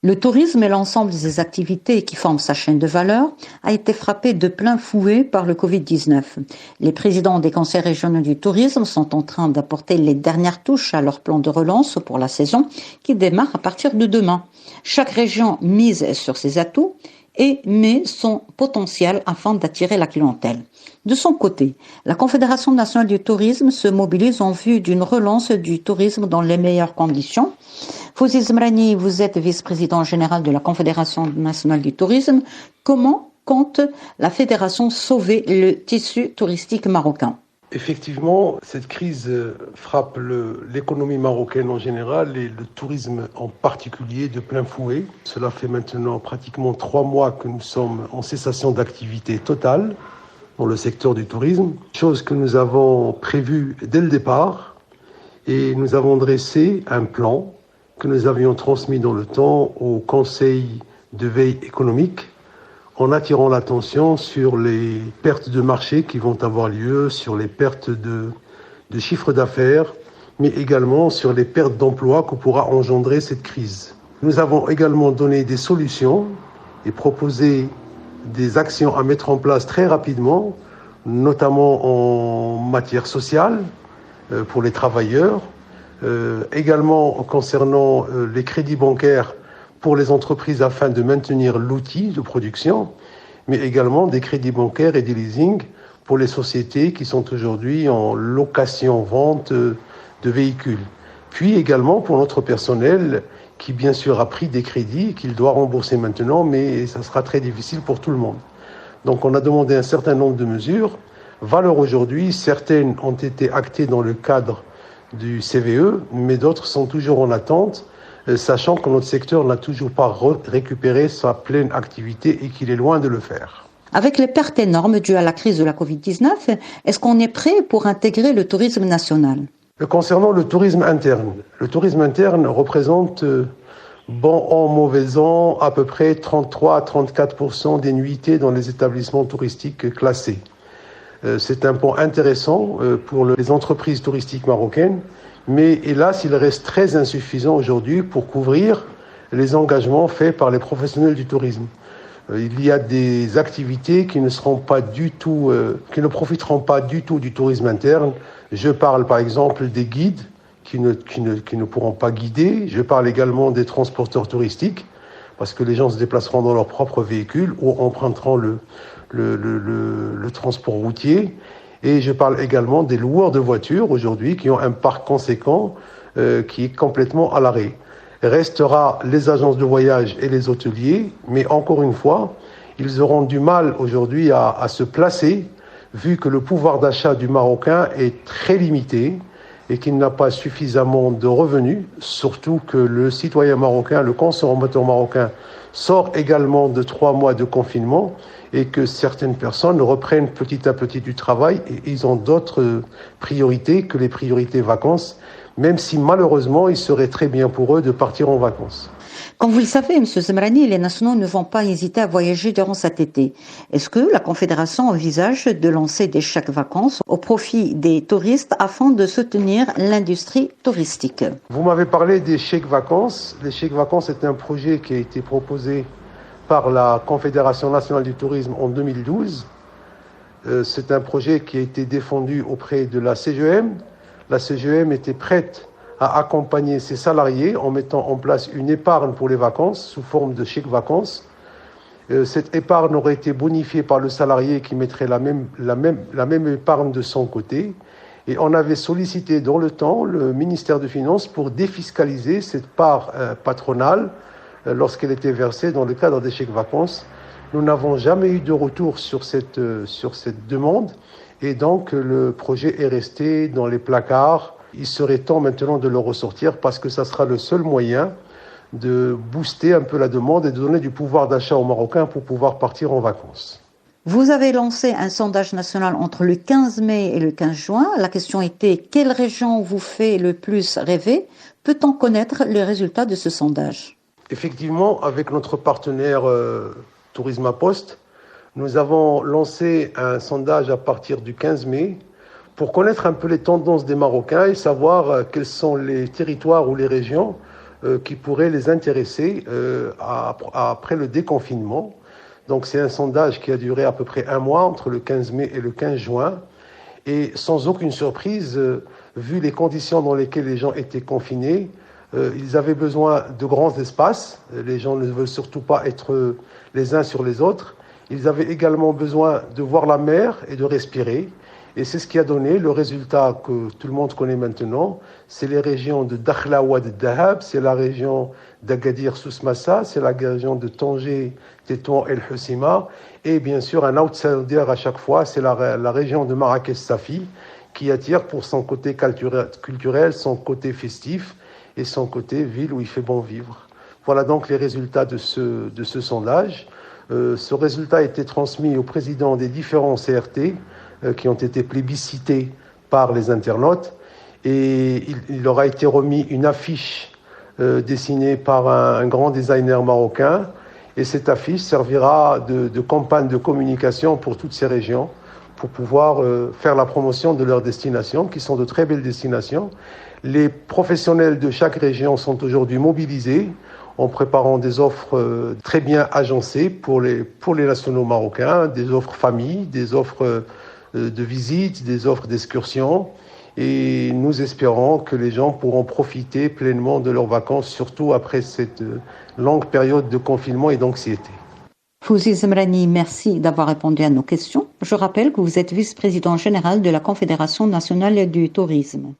Le tourisme et l'ensemble des activités qui forment sa chaîne de valeur a été frappé de plein fouet par le Covid-19. Les présidents des conseils régionaux du tourisme sont en train d'apporter les dernières touches à leur plan de relance pour la saison qui démarre à partir de demain. Chaque région mise sur ses atouts et met son potentiel afin d'attirer la clientèle. De son côté, la Confédération nationale du tourisme se mobilise en vue d'une relance du tourisme dans les meilleures conditions. Fouzi Zmrani, vous êtes vice-président général de la Confédération nationale du tourisme. Comment compte la fédération sauver le tissu touristique marocain ? Effectivement, cette crise frappe l'économie marocaine en général et le tourisme en particulier de plein fouet. Cela fait maintenant pratiquement 3 mois que nous sommes en cessation d'activité totale dans le secteur du tourisme, chose que nous avons prévue dès le départ et nous avons dressé un plan que nous avions transmis dans le temps au Conseil de veille économique en attirant l'attention sur les pertes de marché qui vont avoir lieu, sur les pertes de chiffre d'affaires, mais également sur les pertes d'emplois que pourra engendrer cette crise. Nous avons également donné des solutions et proposé des actions à mettre en place très rapidement, notamment en matière sociale pour les travailleurs, également concernant les crédits bancaires pour les entreprises afin de maintenir l'outil de production, mais également des crédits bancaires et des leasing pour les sociétés qui sont aujourd'hui en location-vente de véhicules. Puis également pour notre personnel qui bien sûr a pris des crédits qu'il doit rembourser maintenant, mais ça sera très difficile pour tout le monde. Donc on a demandé un certain nombre de mesures. Valeur aujourd'hui, certaines ont été actées dans le cadre du CVE, mais d'autres sont toujours en attente, sachant que notre secteur n'a toujours pas récupéré sa pleine activité et qu'il est loin de le faire. Avec les pertes énormes dues à la crise de la Covid-19, est-ce qu'on est prêt pour intégrer le tourisme national ? Concernant le tourisme interne représente, bon an, mauvais an, à peu près 33 à 34% des nuitées dans les établissements touristiques classés. C'est un point intéressant pour les entreprises touristiques marocaines, mais hélas, il reste très insuffisant aujourd'hui pour couvrir les engagements faits par les professionnels du tourisme. Il y a des activités qui ne profiteront pas du tout du tourisme interne. Je parle par exemple des guides qui ne pourront pas guider. Je parle également des transporteurs touristiques parce que les gens se déplaceront dans leur propre véhicule ou emprunteront le transport routier. Et je parle également des loueurs de voitures aujourd'hui qui ont un parc conséquent qui est complètement à l'arrêt. Restera les agences de voyage et les hôteliers, mais encore une fois, ils auront du mal aujourd'hui à se placer vu que le pouvoir d'achat du Marocain est très limité et qu'il n'a pas suffisamment de revenus, surtout que le citoyen marocain, le consommateur marocain, sort également de 3 mois de confinement et que certaines personnes reprennent petit à petit du travail et ils ont d'autres priorités que les priorités vacances, même si malheureusement il serait très bien pour eux de partir en vacances. Comme vous le savez, M. Zmrani, les nationaux ne vont pas hésiter à voyager durant cet été. Est-ce que la Confédération envisage de lancer des chèques vacances au profit des touristes afin de soutenir l'industrie touristique ? Vous m'avez parlé des chèques vacances. Les chèques vacances est un projet qui a été proposé par la Confédération nationale du tourisme en 2012. C'est un projet qui a été défendu auprès de la CGM. La CGM était prête à accompagner ses salariés en mettant en place une épargne pour les vacances sous forme de chèque vacances. Cette épargne aurait été bonifiée par le salarié qui mettrait la même épargne de son côté. Et on avait sollicité dans le temps le ministère des Finances pour défiscaliser cette part patronale lorsqu'elle était versée dans le cadre des chèques vacances. Nous n'avons jamais eu de retour sur cette demande et donc le projet est resté dans les placards. Il serait temps maintenant de le ressortir parce que ça sera le seul moyen de booster un peu la demande et de donner du pouvoir d'achat aux Marocains pour pouvoir partir en vacances. Vous avez lancé un sondage national entre le 15 mai et le 15 juin. La question était « Quelle région vous fait le plus rêver ?» Peut-on connaître les résultats de ce sondage ? Effectivement, avec notre partenaire Tourisme à Poste, nous avons lancé un sondage à partir du 15 mai pour connaître un peu les tendances des Marocains et savoir quels sont les territoires ou les régions qui pourraient les intéresser après le déconfinement. Donc c'est un sondage qui a duré à peu près un mois, entre le 15 mai et le 15 juin. Et sans aucune surprise, vu les conditions dans lesquelles les gens étaient confinés, ils avaient besoin de grands espaces. Les gens ne veulent surtout pas être les uns sur les autres. Ils avaient également besoin de voir la mer et de respirer. Et c'est ce qui a donné le résultat que tout le monde connaît maintenant. C'est les régions de Dakhla Ouad Dahab, c'est la région d'Agadir Souss-Massa, c'est la région de Tanger, Tétouan El Hoceima. Et bien sûr, un outsider à chaque fois, c'est la région de Marrakech-Safi, qui attire pour son côté culturel, son côté festif et son côté ville où il fait bon vivre. Voilà donc les résultats de ce sondage. Ce résultat a été transmis au président des différents CRT qui ont été plébiscités par les internautes et il leur a été remis une affiche dessinée par un grand designer marocain et cette affiche servira de campagne de communication pour toutes ces régions pour pouvoir faire la promotion de leurs destinations qui sont de très belles destinations. Les professionnels de chaque région sont aujourd'hui mobilisés en préparant des offres très bien agencées pour les nationaux marocains, des offres famille, des offres de visite, des offres d'excursion. Et nous espérons que les gens pourront profiter pleinement de leurs vacances, surtout après cette longue période de confinement et d'anxiété. Fouzi Zemrani, merci d'avoir répondu à nos questions. Je rappelle que vous êtes vice-président général de la Confédération nationale du tourisme.